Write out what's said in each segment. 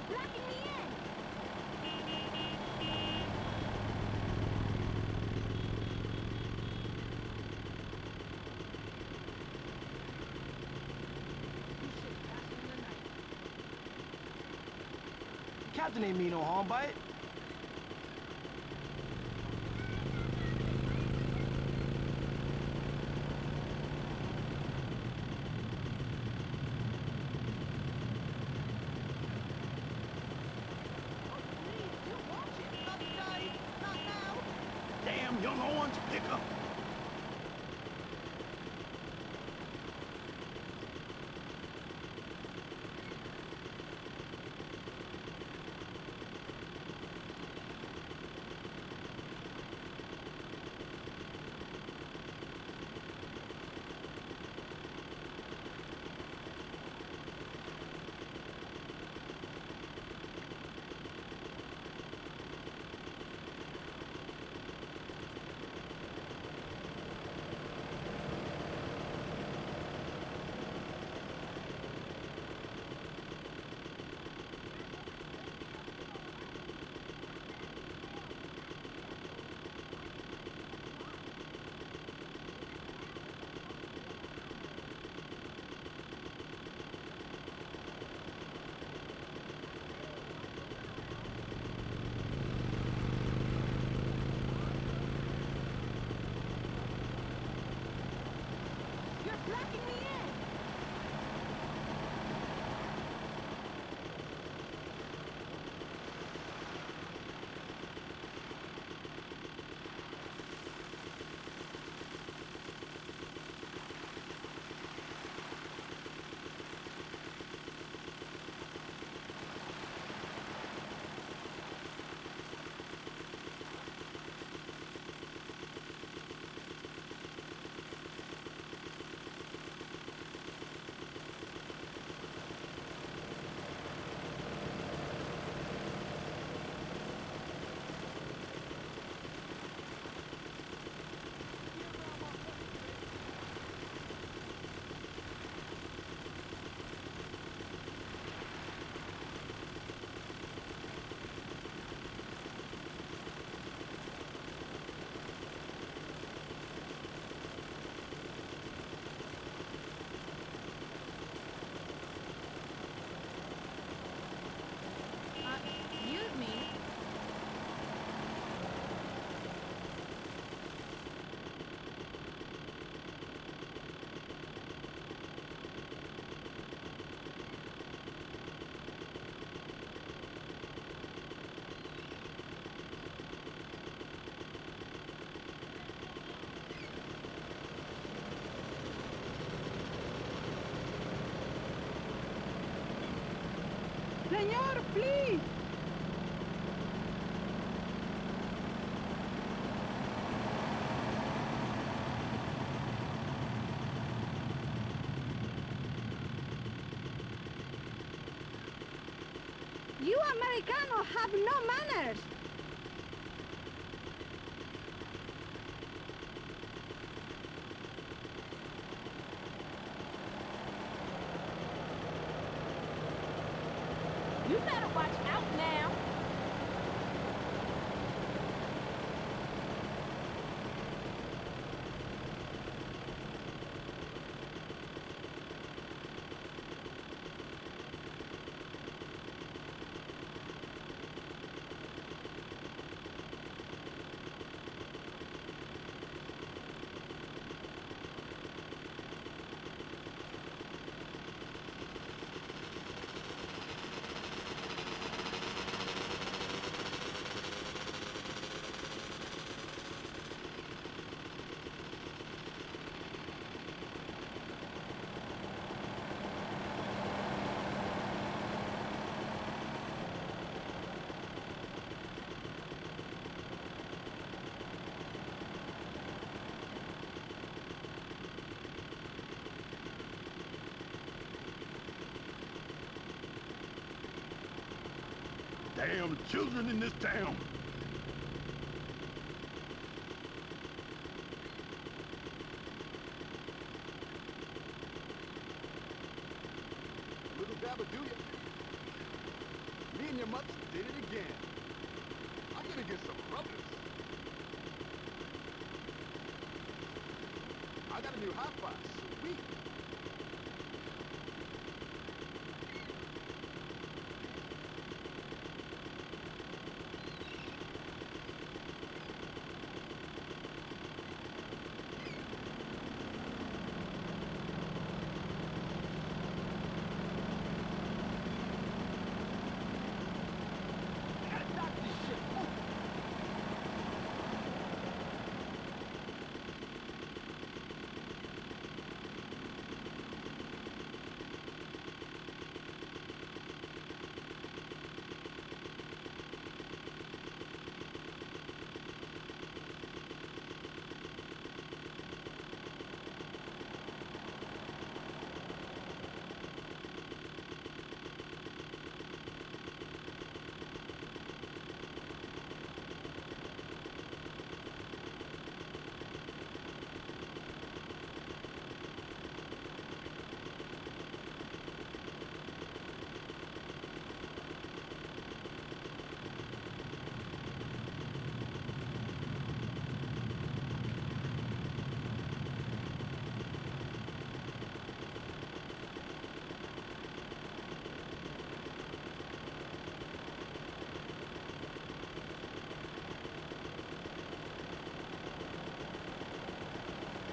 blocking me in! Captain ain't mean no harm by it. Damn young orange picker. You're blocking me in! Excuse me. Senor, please! You Americanos have no manners! You better watch out now! Damn children in this town. Little dabba do ya? He and your mother did it again. I'm gonna get some rubbers. I got a new hot box. Sweet. I gotta dock this ship. Ooh.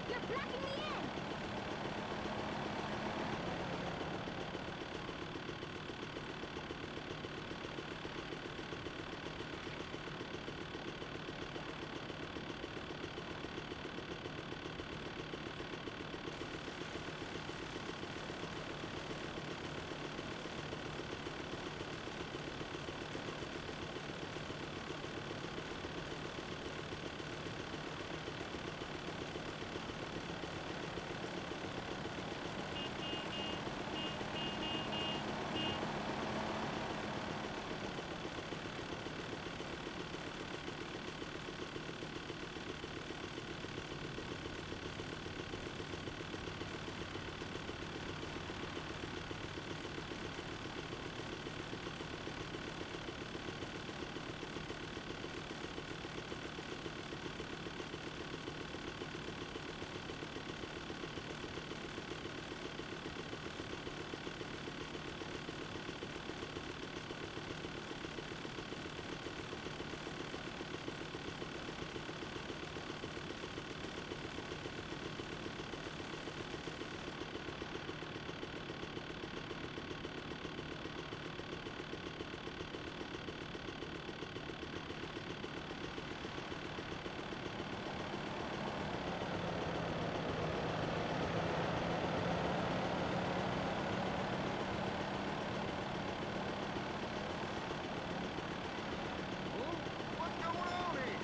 You're blocking me in! What's going on here?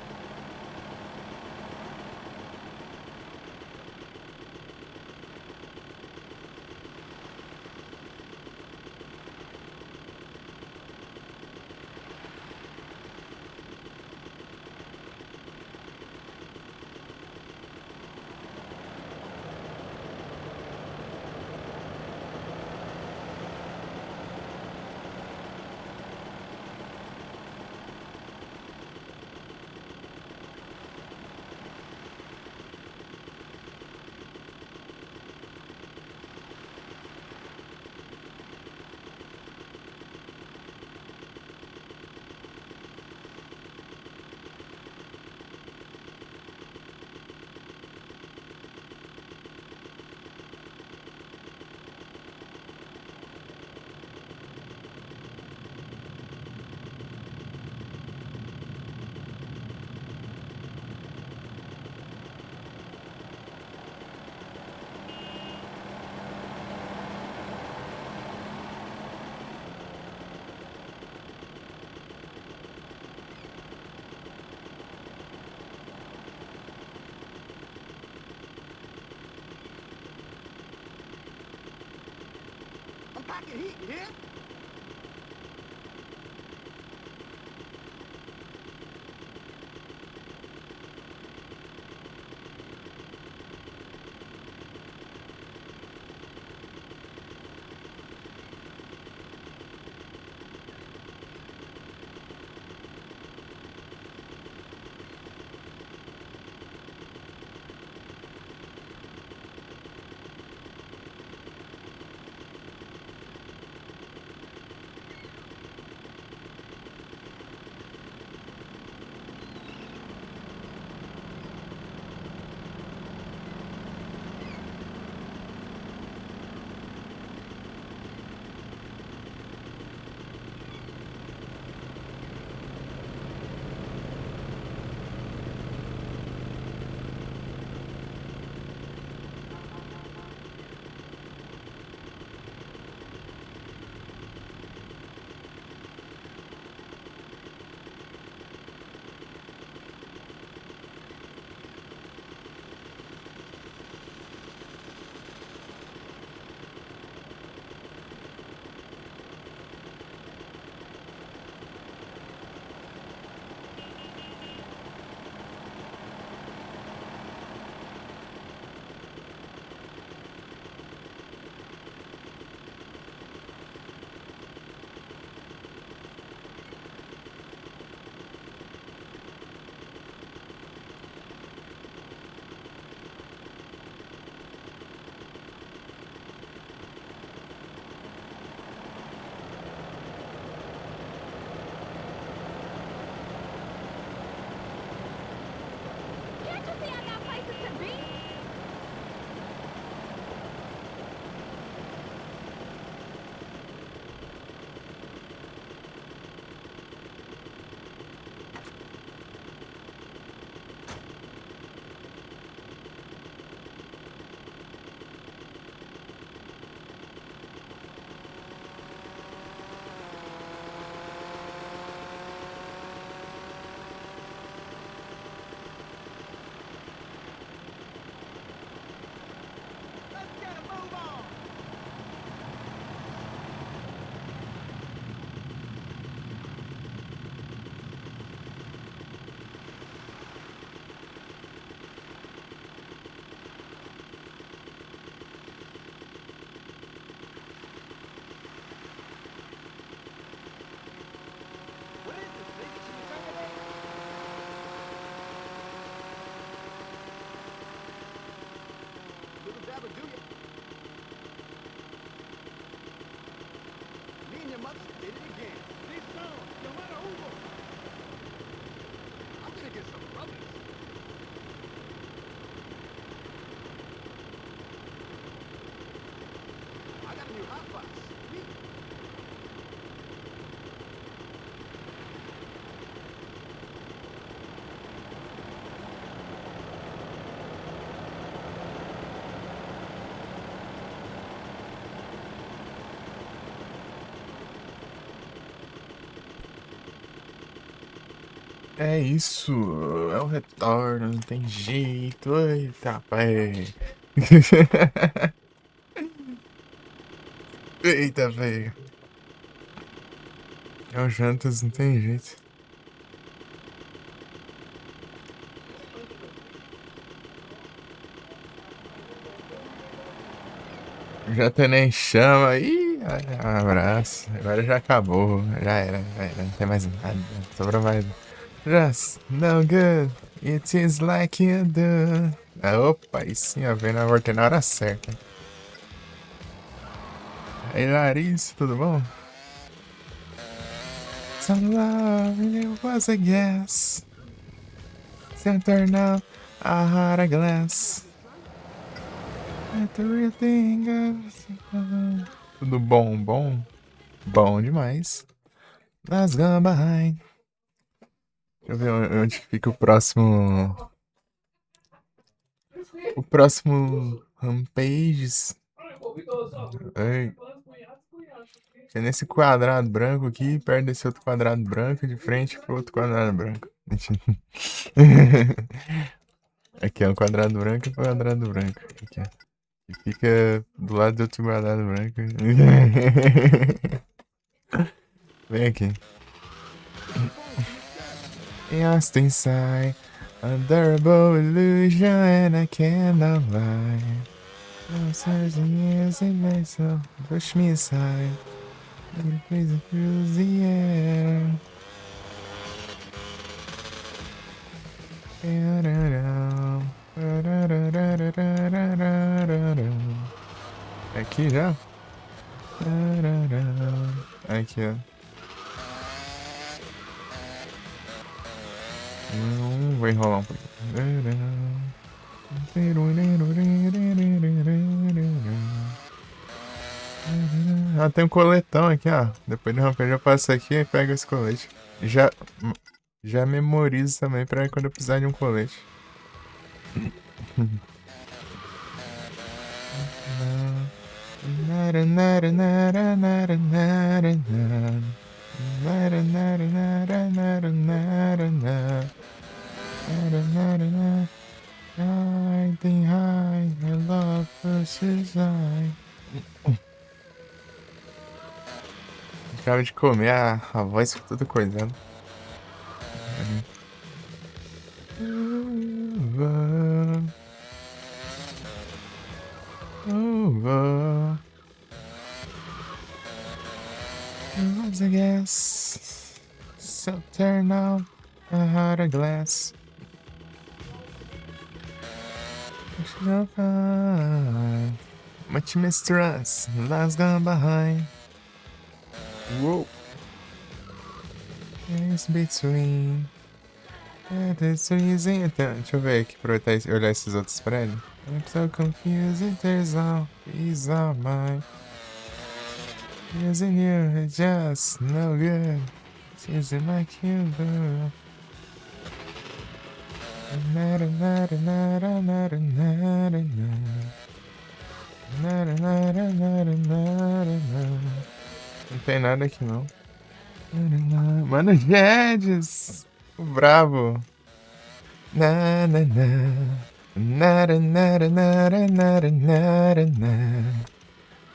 I'm packing heat, you hear? É isso, é o retorno, não tem jeito. Eita, pai. Eita, velho. É o Jantas, não tem jeito. Já tá nem chama. Ih, abraço. Agora já acabou. Já era, já era. Não tem mais nada. Sobrou mais. Just no good. It is like you do. Ah, opa, aí sim, ó. Vem na volta na hora certa. Aí, Larissa, tudo bom? Some love it was a guess. Some turn out a heart of glass. At the real thing of... Tudo bom, bom? Bom demais. Let's go behind. Deixa eu ver onde fica o próximo. O próximo Rampages. Ai. É nesse quadrado branco aqui, perto desse outro quadrado branco, de frente pro outro quadrado branco. Aqui é um quadrado branco e um quadrado branco. Aqui, ó. E fica do lado do outro quadrado branco. Vem aqui. Lost inside, unbearable illusion, and I cannot lie. No certain years it may so push me aside. Please cruise the air. Aqui já? Aqui, ó. Vou enrolar um pouquinho. Ah, tem um coletão aqui, ó. Depois do Rampage eu passo aqui e pego esse colete. Já memorizo também pra quando eu precisar de um colete. I love versus I. Acaba de comer, a voz ficou toda coisando. Over. Once I guess. So turn on a heart of glass. Much mistrust, lies gone behind. Whoa. It's between. It's so easy. Então, deixa eu ver aqui, aproveitar e olhar esses outros prédios. I'm so confused, there's all peace of mind. Using you, it's just no good. Seems like you do. Não tem nada aqui não. Mano, Guedes, o brabo. Na na na. Nada nada nada nada nada nada.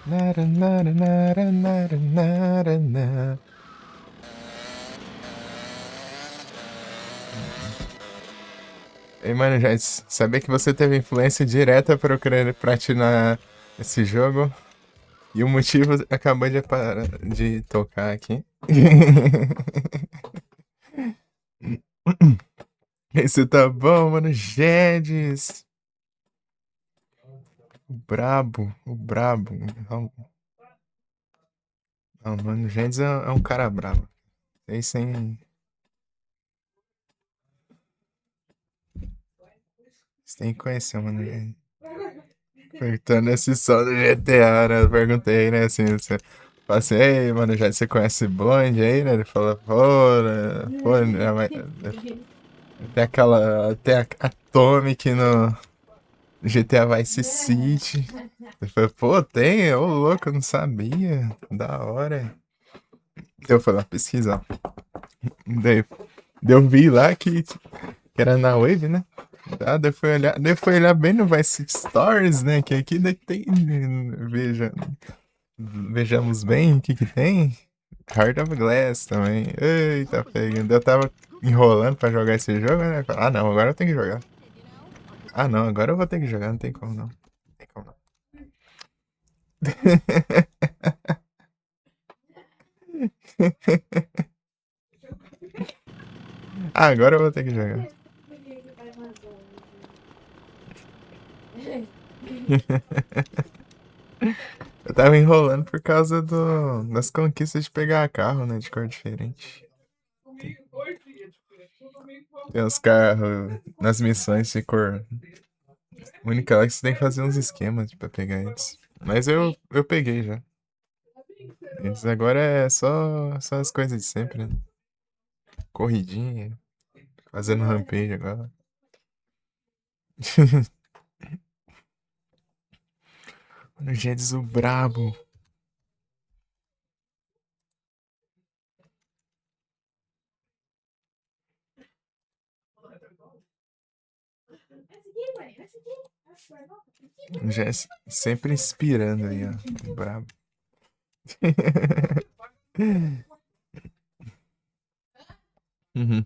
Nada nada nada nada nada nada. Ei, mano, já sabia que você teve influência direta para eu querer platinar esse jogo? E o motivo acabou de tocar aqui. Esse tá bom, mano. Jedes. O brabo, o brabo. Não, mano, Jedes é um cara brabo. Sei sem. Você tem que conhecer, mano. Perguntando esse som do GTA, né? Eu perguntei, né? Assim, você fala assim, ei, mano, já você conhece Blonde aí, né? Ele falou, pô, né? Pô, né? Tem aquela. Tem a Atomic no GTA Vice City. Ele falou, pô, tem? Ô, louco, eu não sabia. Da hora. Eu fui lá pesquisar. Daí, Eu vi lá que era na Wave, né? Tá, daí fui olhar bem no Vice Stories, né? Que aqui daí tem. Veja, vejamos bem o que que tem. Heart of Glass também. Eita, pegando. Eu tava enrolando pra jogar esse jogo, né? Ah, não, agora eu tenho que jogar. Ah, não, agora eu vou ter que jogar, não tem como não. Não tem como não. Ah, agora eu vou ter que jogar. Eu tava enrolando por causa das conquistas de pegar carro, né? De cor diferente. Tem uns carros nas missões de cor única lá que você tem que fazer uns esquemas pra pegar eles. Mas eu peguei já. Eles agora é só as coisas de sempre, né? Corridinha, fazendo rampage agora. Mano, Jedis o brabo. Já é sempre inspirando aí, ó. O brabo. Uhum.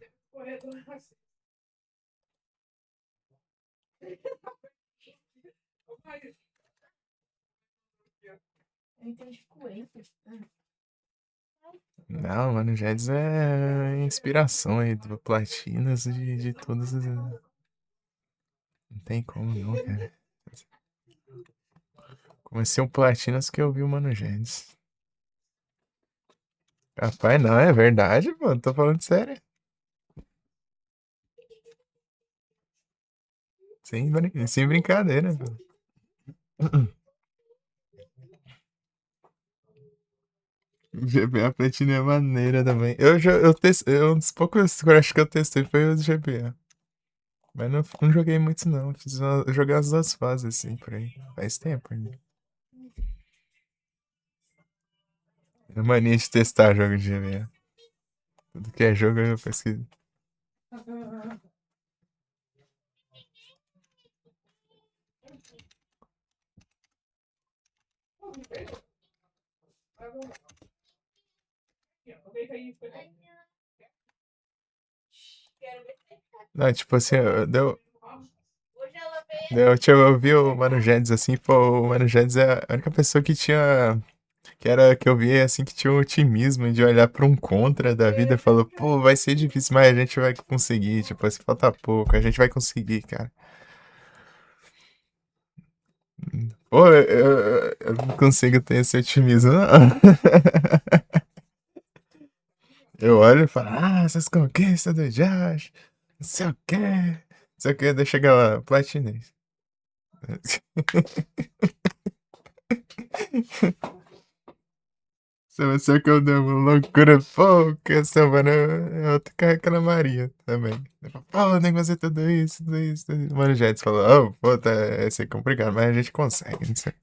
Não, mano, Jedis é inspiração aí do Platinas de todas as. Não tem como não, cara. Comecei o Platinas que eu vi o Mano Jedis. Rapaz, não, é verdade, pô. Tô falando sério. Sem brincadeira, pô. GBA Platina é maneira também. Um dos poucos Crash que eu testei foi o do GBA. Mas não joguei muito não. Eu joguei as duas fases assim por aí. Faz tempo ainda. É mania de testar jogo de GBA. Tudo que é jogo eu pesquiso. Não, tipo assim, eu vi o Mano Jedis assim, pô, o Mano Jedis é a única pessoa que tinha. Que eu vi assim que tinha um otimismo de olhar pra um contra da vida e falou, pô, vai ser difícil, mas a gente vai conseguir. Tipo, assim, falta pouco, a gente vai conseguir, cara. Pô, eu não consigo ter esse otimismo, não. Eu olho e falo, essas conquistas do Josh, não sei o quê, não sei o quê, daí chega lá, platinês. Você vai ser que eu dei uma loucura pouca, essa mano, eu reclamaria também. Pô, nem fazer tudo isso, tudo isso, tudo isso. Mano, Jets falou, pô, vai ser complicado, mas a gente consegue, não sei.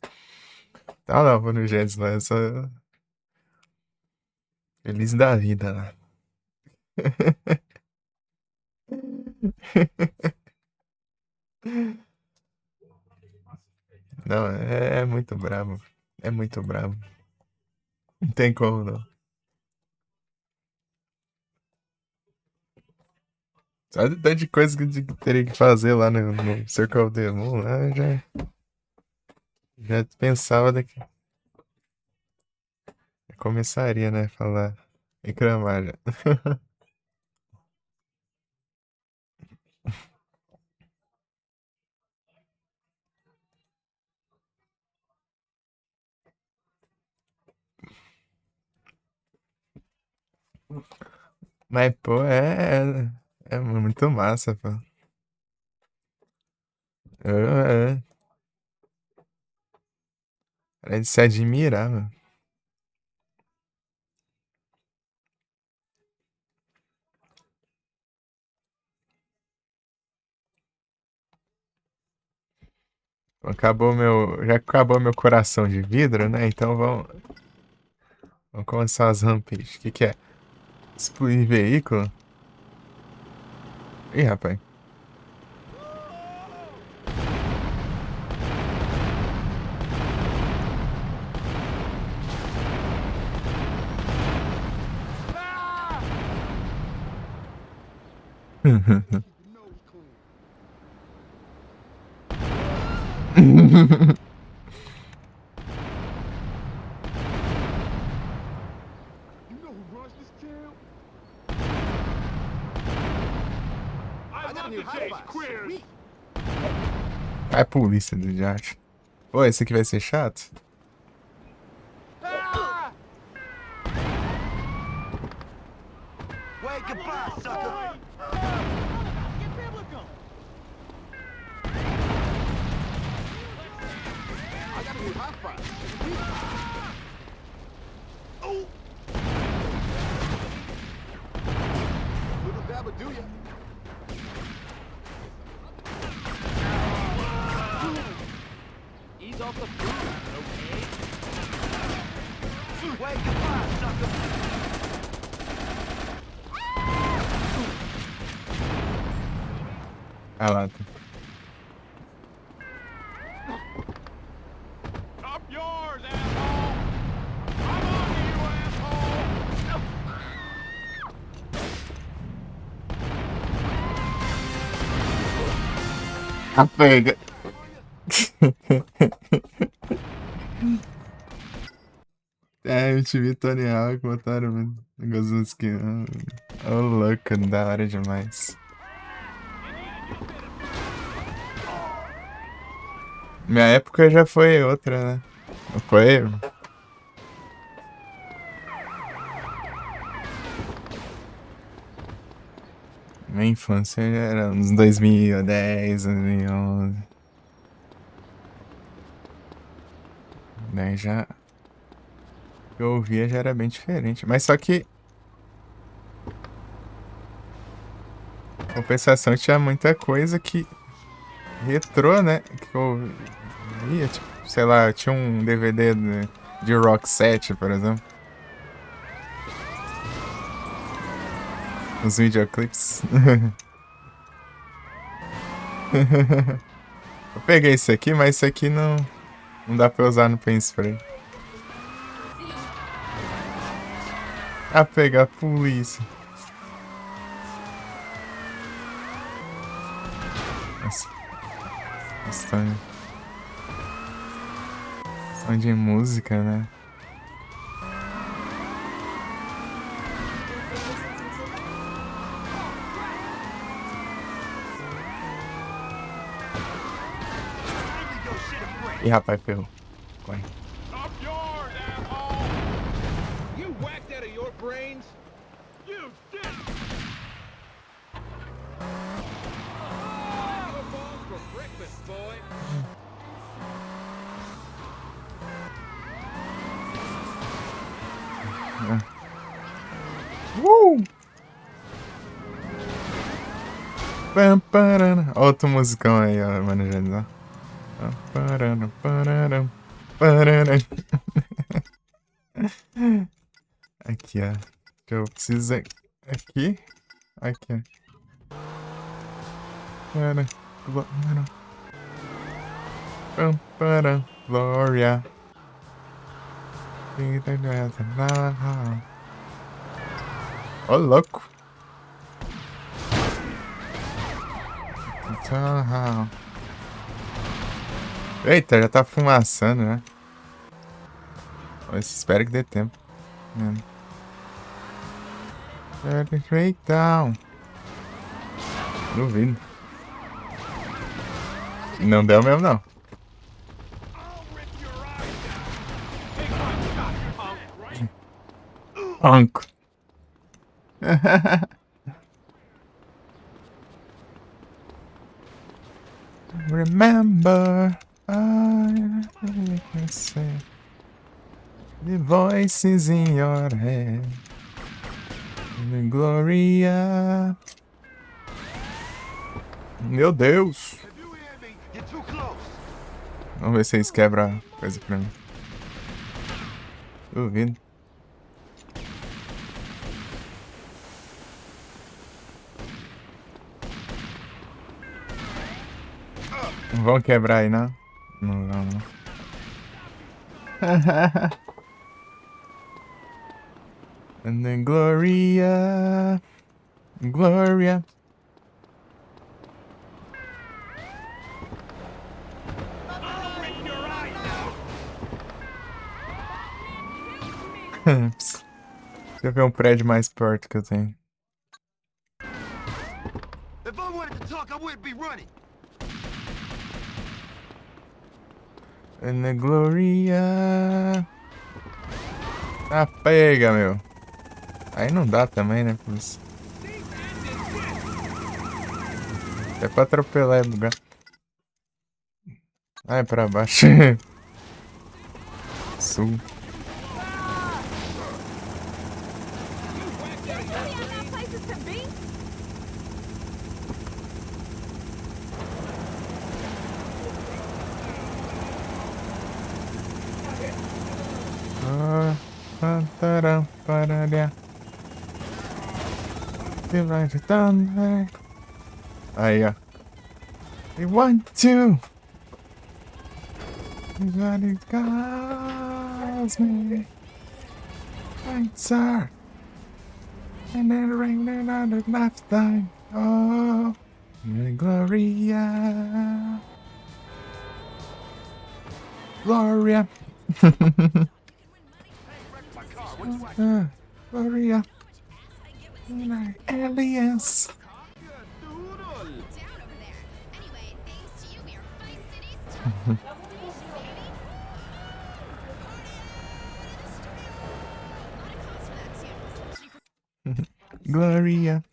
Tá lá, mano, Jets lá, eu sou feliz da vida lá. Não, é muito brabo. É muito brabo. Não tem como não. Só de tanto de coisa que eu teria que fazer lá no Circle of the Moon, lá eu já pensava daqui. Já começaria, né? Falar. Reclamar já. Mas, pô, é muito massa, pô. É, é de se admirar, mano. Já acabou meu coração de vidro, né? Então vamos começar as rampages. O que é? Explodir veículo? Ih, rapaz. You know who runs this town? I love the J Squares. É a polícia do Josh. Pô, esse aqui vai ser chato? Ah! Wait, goodbye, sucker. Get biblical. I gotta get high five. Oh! Little dabba do ya? Ease off the food, okay? Wait, goodbye, sucker. Ah lá. Up yours, asshole! I'm on to you, asshole! Ah, pega. É, MTV Tony Hawk botaram um negócio de skin. Ô, louco, da hora demais. Minha época já foi outra, né? Não foi? Minha infância já era uns 2010, 2011. Daí já... O que eu ouvia já era bem diferente. Mas só que... Compensação, tinha muita coisa que... Retrô, né? Que eu via, tipo, sei lá, tinha um DVD de Rock 7, por exemplo. Os videoclips. Eu peguei esse aqui, mas esse aqui não dá pra usar no Paint Spray. Ah, pegar a polícia. Nossa. Questão de música, né? Ih, rapaz, ferrou. Vai. Up yours, asshole! You whacked out of your brains? You did! Balls for breakfast, boy! Pam, parana. Outro musicão aí, ó, mano, já dá. Parana, parana, parana. Aqui, ó. Eu preciso... Aqui. Aqui, ó. Para, para. Pam, para, Glória. Ô, louco. Eita, já tá fumaçando, né? Espero que dê tempo. Breakdown. Duvido. Não deu mesmo, não. Anco. Remember, I can say the voices in your head, the Gloria. Meu Deus! Vamos ver se eles quebram a coisa pra mim. Duvido. Não vão quebrar aí, não? Não vão, não. And then Gloria. Gloria. Deixa eu ver um prédio mais perto que eu tenho. If I wanted to talk, I wouldn't be running. And the Gloria. Ah, pega, meu. Aí não dá também, né, polícia? É pra atropelar e bugar. Ah, é pra baixo. Sul. Places to be? Taram, parará. Feel like the thunder. Aí, ó. We want to. Everybody calls me. Answer. And then ring another lifetime. Oh, Gloria. Gloria. Gloria. Aliens. Gloria.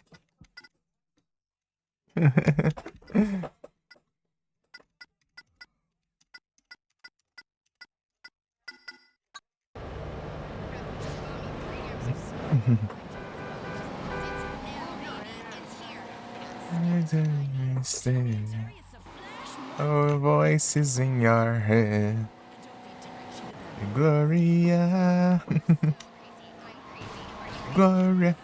Oh, voices in your head. Gloria. Gloria.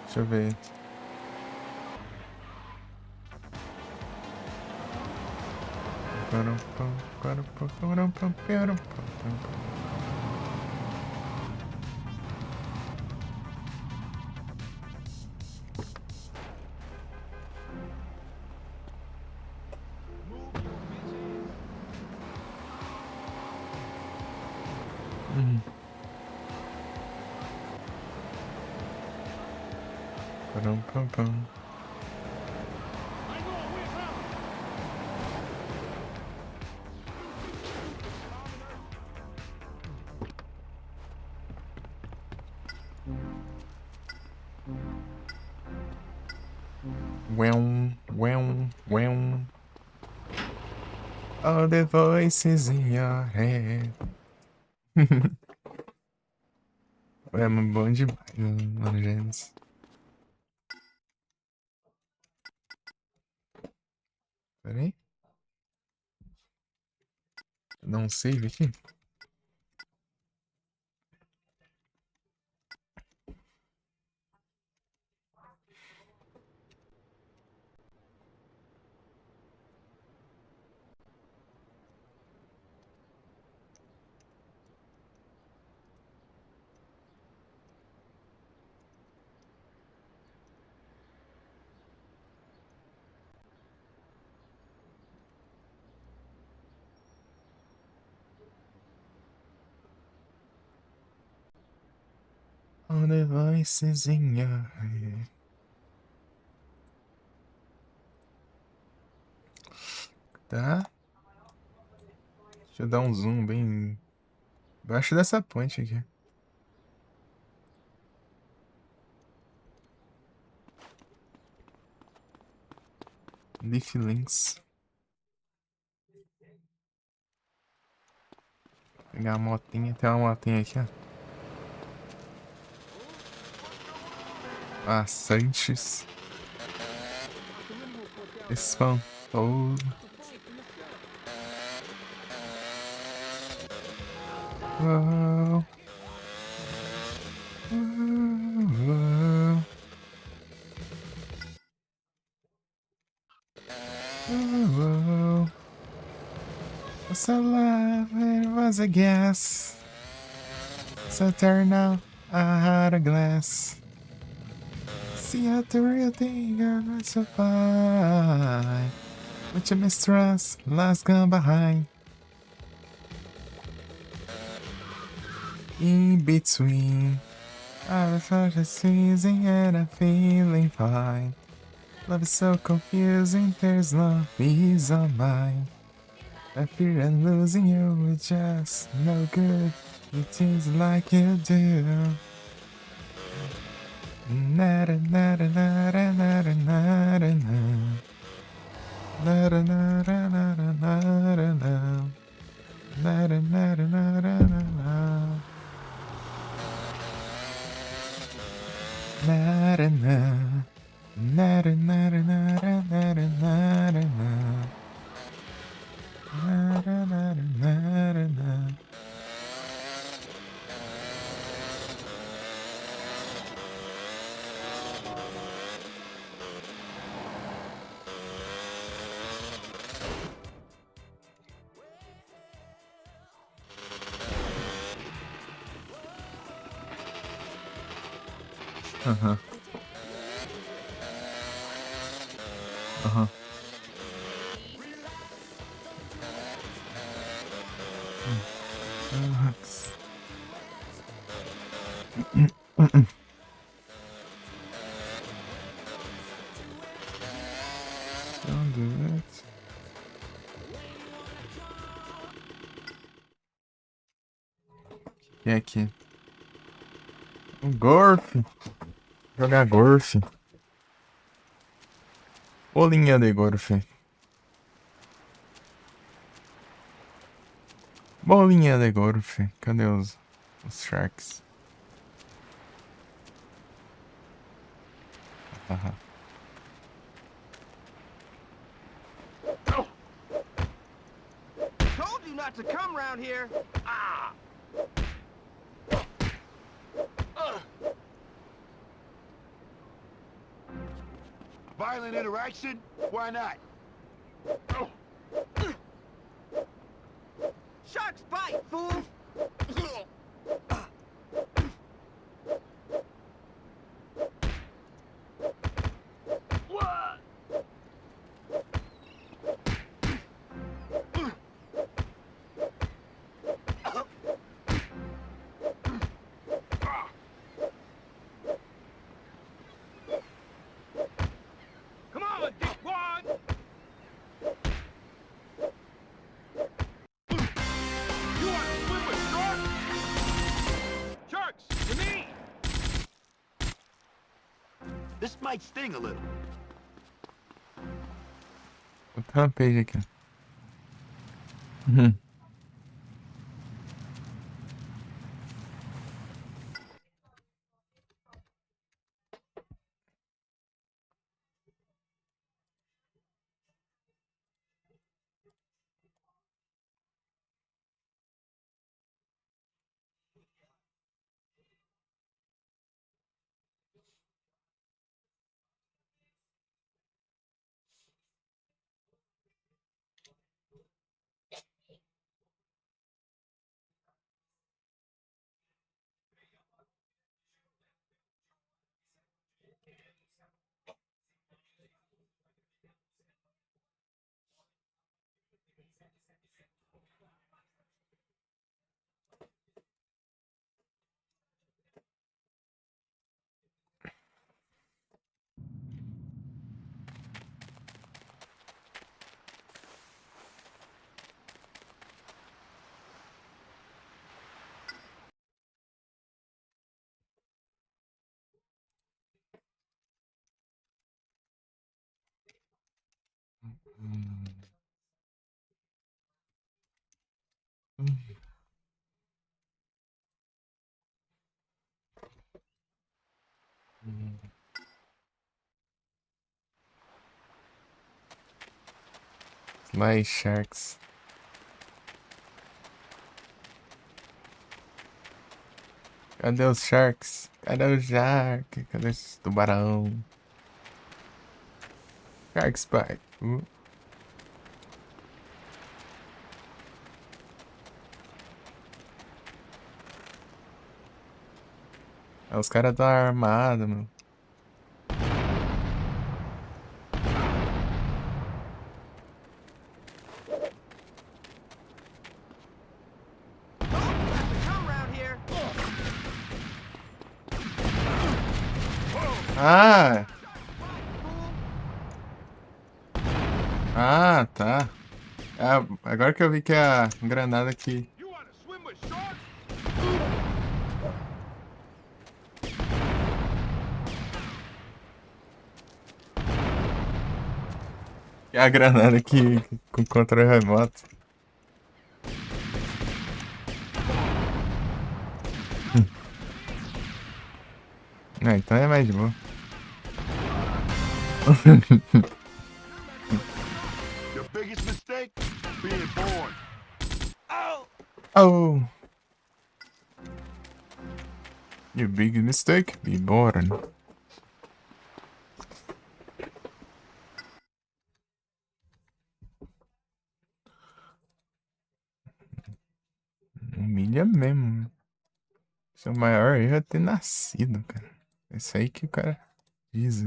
Deixa eu ver. Well. All the voices in your head. É bom demais, mano, gente. Pera aí. Dá um save aqui. All the voices in your head. Tá? Deixa eu dar um zoom bem embaixo dessa ponte aqui. Leaf Links. Pegar a motinha. Tem uma motinha aqui, ó. Ah, Sanches. Espantoso. Oh. So love, it was a guess. So turn out, I had a glass. See how the real thing got so fine. With your mistrust, last gone behind. In between, I was such a season and I'm feeling fine. Love is so confusing, there's no peace of mind. I fear I'm losing you, it's just no good. It is like you do. Nada, nada, nada, nada, nada, nada. Nada, nada, nada, nada, nada. Nada, nada, nada, nada. Nada, nada. Nada, nada, nada, nada, nada, nada. Nada, nada, nada, nada. Uh-huh. Uh-huh. Relax. Don't do it. E aqui? Um golfe. Jogar golfe. Bolinha de golfe. Bolinha de golfe. Cadê os Sharks? Haha. Told you not to come around here. Ah! Violent interaction? Why not? Sharks bite, fool! What? Come on, dickwad! You want to swim with sharks? Sharks, to me! This might sting a little. Vou botar uma page aqui. Uhum. Mais Sharks. Cadê os Sharks? Cadê o Shark? Cadê esse tubarão? Shark Spike. Os caras tão armados, meu. Ah! Ah, tá. Ah, agora que eu vi que é a granada que... You want to swim with sharks? É a granada que com controle remoto. Ah, então é mais de boa. Your biggest mistake? Being born. Oh! Your big mistake? Be born. Humilha mesmo. Seu maior erro é ter nascido, cara. É isso aí que o cara diz.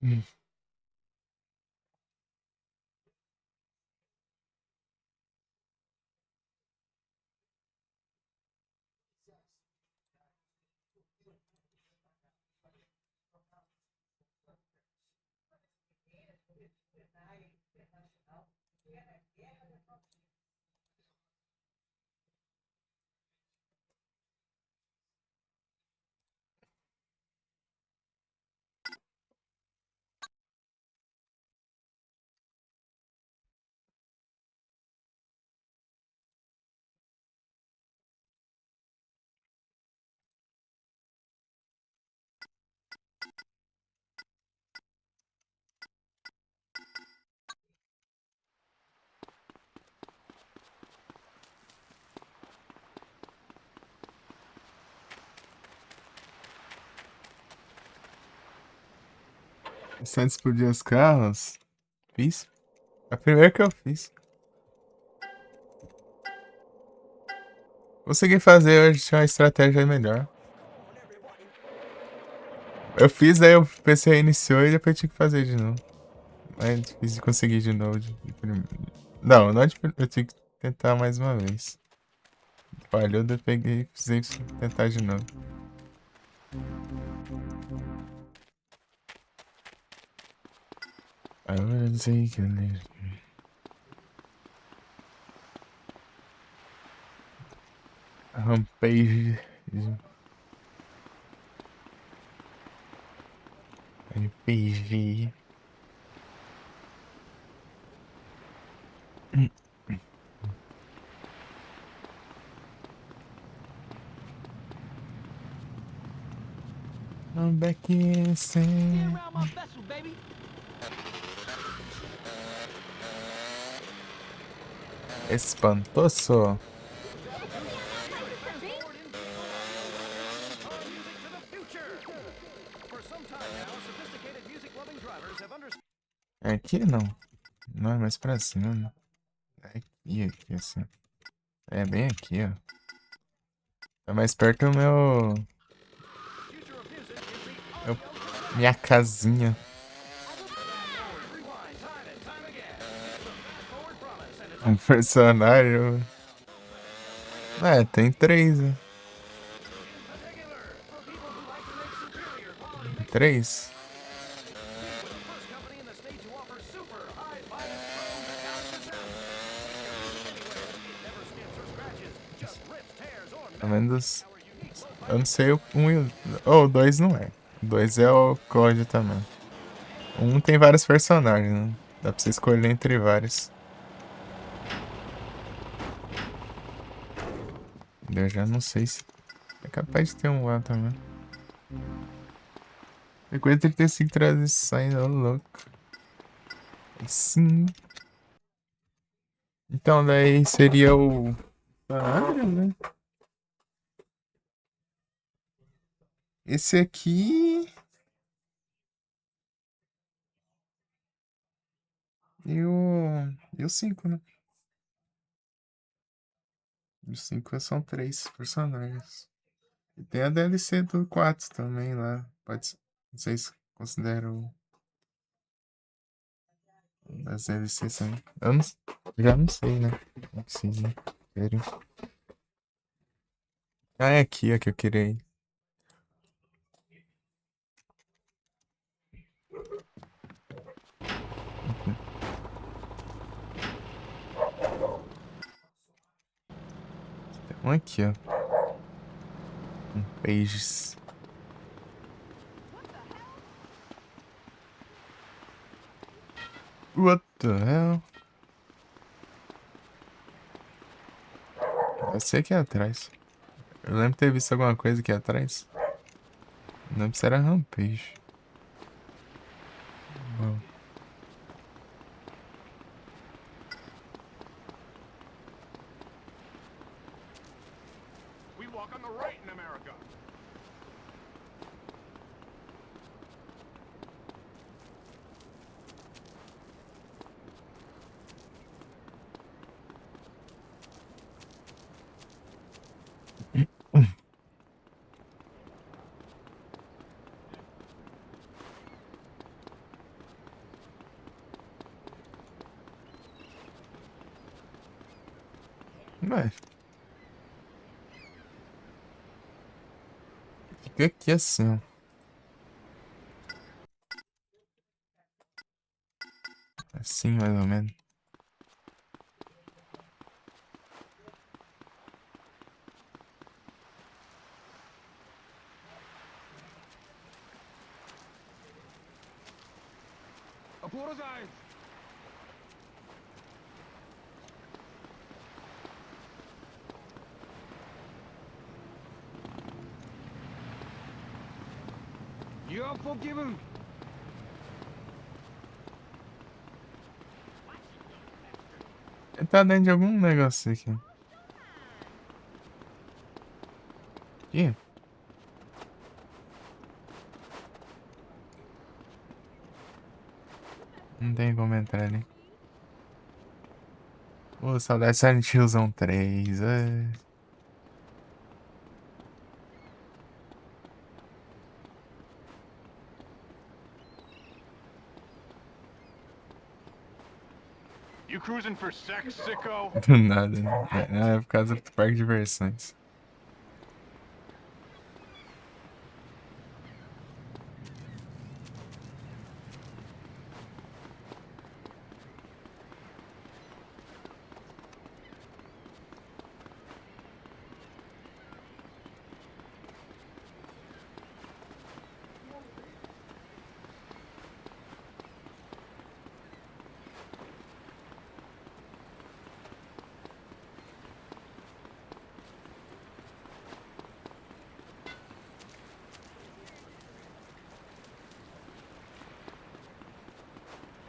Hum. Santos explodir os carros? Fiz. É a primeira que eu fiz. Consegui fazer hoje, tinha uma estratégia melhor. Eu fiz, daí o PC iniciou e depois tive que fazer de novo. É difícil de conseguir de novo. Não, não é difícil, eu tive que tentar mais uma vez. Falhou, daí eu peguei e fiz tentar de novo. Agora eu sei que Rampage. RPG. I'm back in sand. Around my vessel, baby. Espantoso. É aqui não. Não, é mais pra cima. Né? É aqui, assim. É bem aqui, ó. Tá mais perto do minha casinha. Um personagem. É, tem 3, né? 3. Pelo menos Eu não sei o 1 e o... Oh, o 2 não é. O 2 é o Code também. O 1 tem vários personagens, né? Dá pra você escolher entre vários. Eu já não sei se... É capaz de ter um lá também. 5035 transições, ô louco. Sim. Então daí seria o... Andreas, né? Esse aqui... E o 5, né? Os 5 são 3 personagens. E tem a DLC do 4 também lá. Pode ser. Não sei se consideram as DLCs também. Eu não, já não sei, né? Não sei, né? Sério. Ah, é aqui, é que eu queria ir. Tem um aqui, ó. Pages. What the hell? Eu sei que é atrás. Eu lembro de ter visto alguma coisa aqui atrás. Não lembro se era Rampage. Bom. We walk on the right in America. Ué. Fica aqui assim, ó. Assim, mais ou menos. Apologize. You're forgiven. Ele tá dentro de algum negócio aqui. Ih. Não tem como entrar ali. Ô, saudade de Silent Hillzão 3. É. You cruising for sex, sicko? Do nada, né? É por causa do parque de diversões.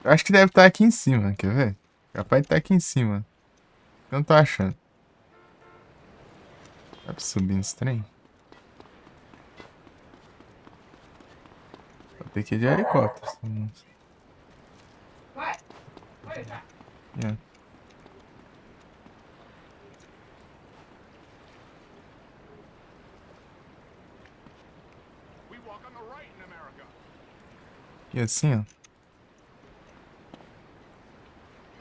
Eu acho que deve estar aqui em cima, quer ver? Capaz de estar aqui em cima. Eu não tô achando. Dá pra subir nesse trem? Vou ter que ir de helicóptero. Yeah. We walk on the right in America. E assim, ó.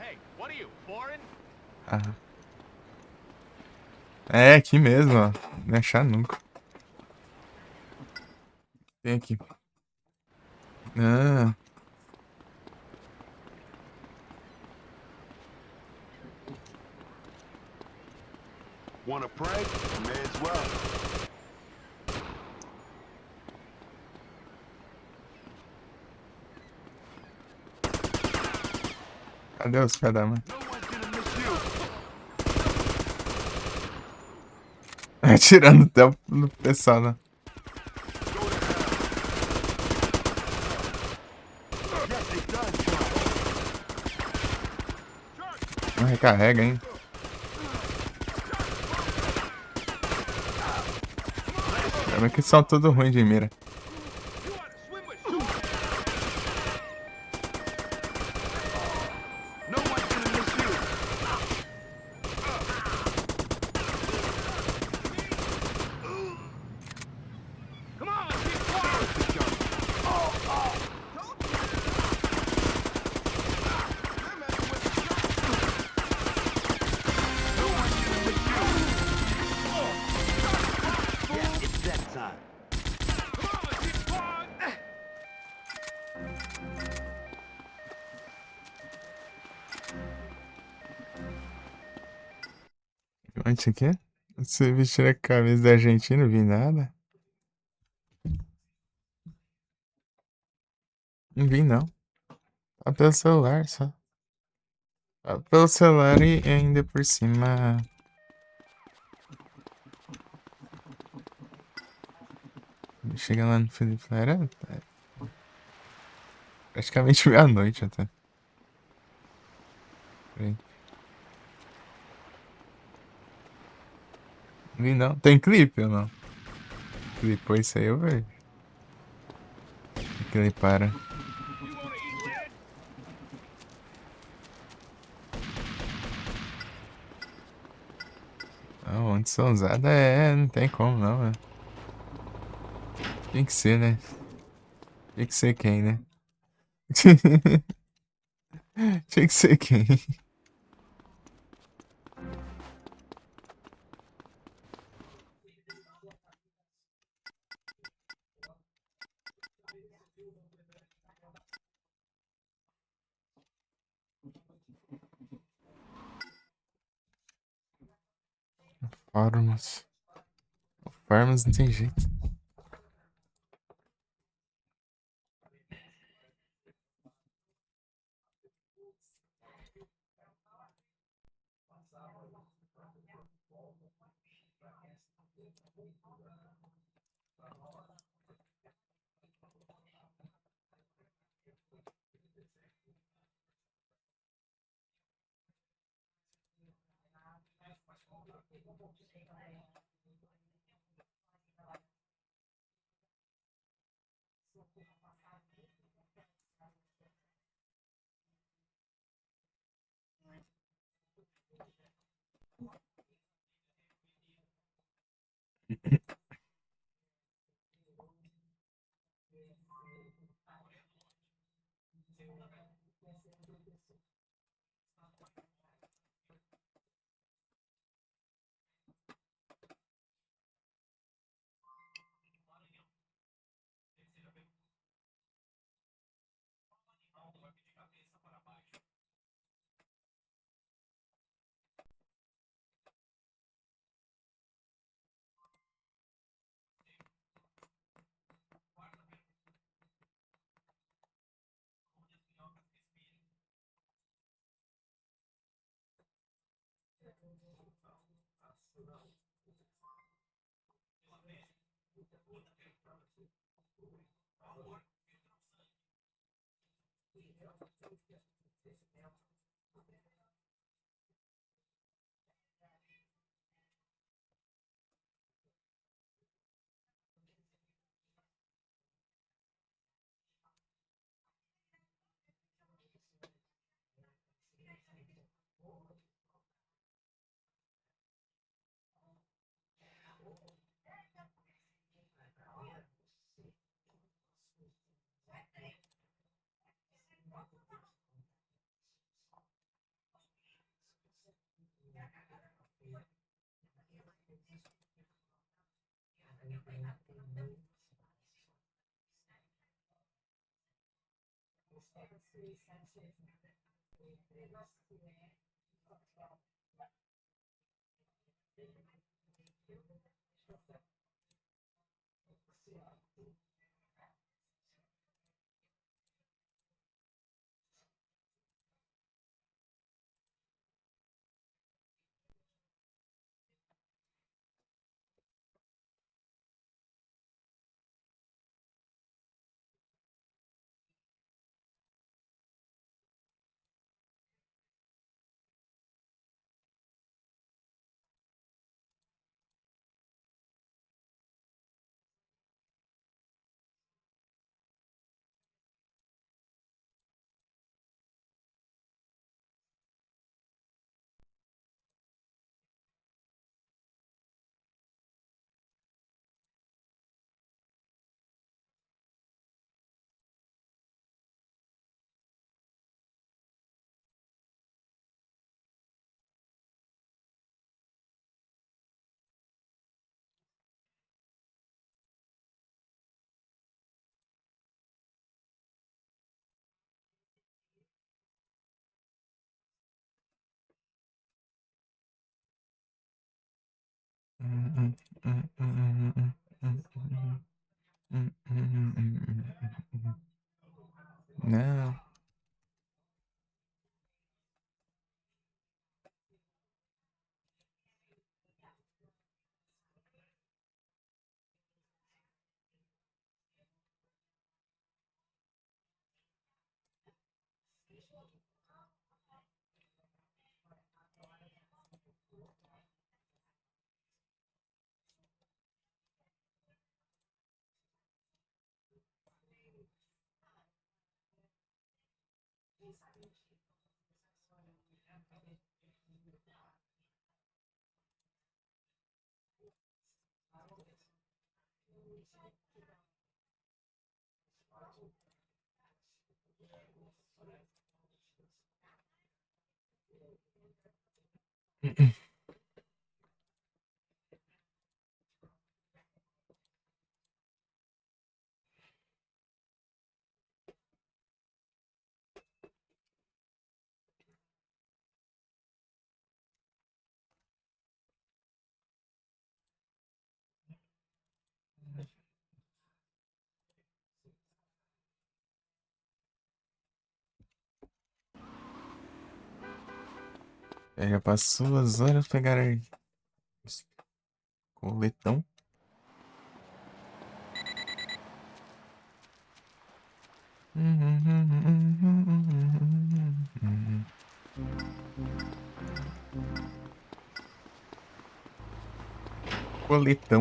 Hey, what are you, foreign? Ah. É, aqui mesmo, ó. Não achar nunca. Tem aqui. Ah. Wanna pray? May as well. Cadê os cadama? No one's gonna miss you. Atirando até no pessoal, né? Yes, it does, John. Não recarrega, hein? Pena que são tudo ruim de mira. You ought to swim with sharks. No one's gonna miss you. Come on, keep quiet. No one's gonna miss you. Yeah, it's that time. Come on, keep quiet. Onde que é? Você vestiu a camisa da Argentina, não vi nada. Não vi, não. Só pelo celular, só. Só pelo celular e ainda por cima. Chega lá no Felipe lá, era praticamente meia-noite até. Peraí. Não vi, não. Tem clipe ou não? Clipou isso aí, eu vejo. Que ele para. You wanna eat lead? Não, onde são usadas não tem como não, né? Tem que ser, né? Tinha que ser quem, né? Tinha que ser quem? Farmas. Farmas não tem jeito. Não. Já passou as horas pegar esse coletão. Coletão.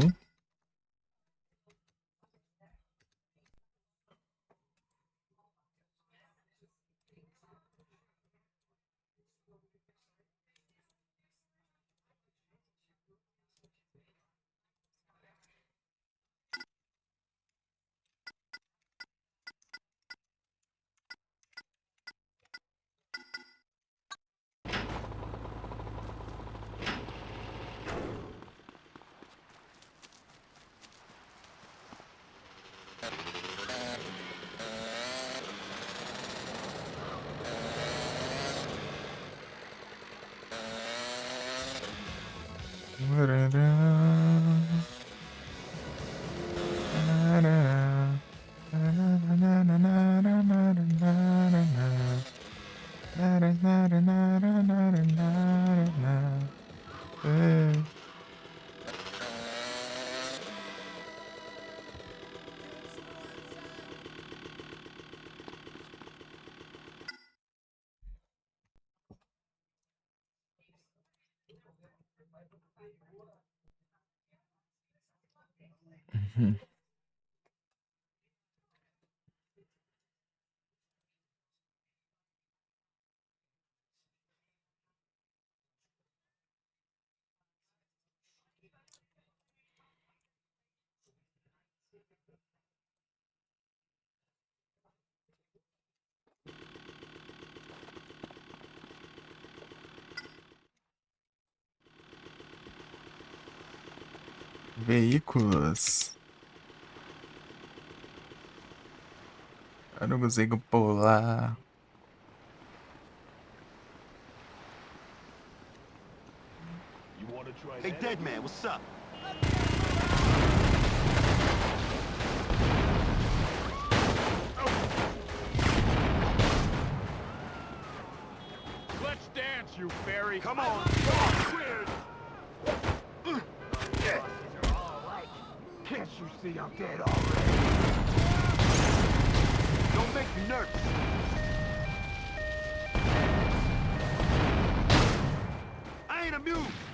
Veículos. Eu não consigo pular. Hey, dead man, what's up? Let's dance, you fairy. Come on. Can't you see I'm dead already? Don't make me nervous. I ain't amused.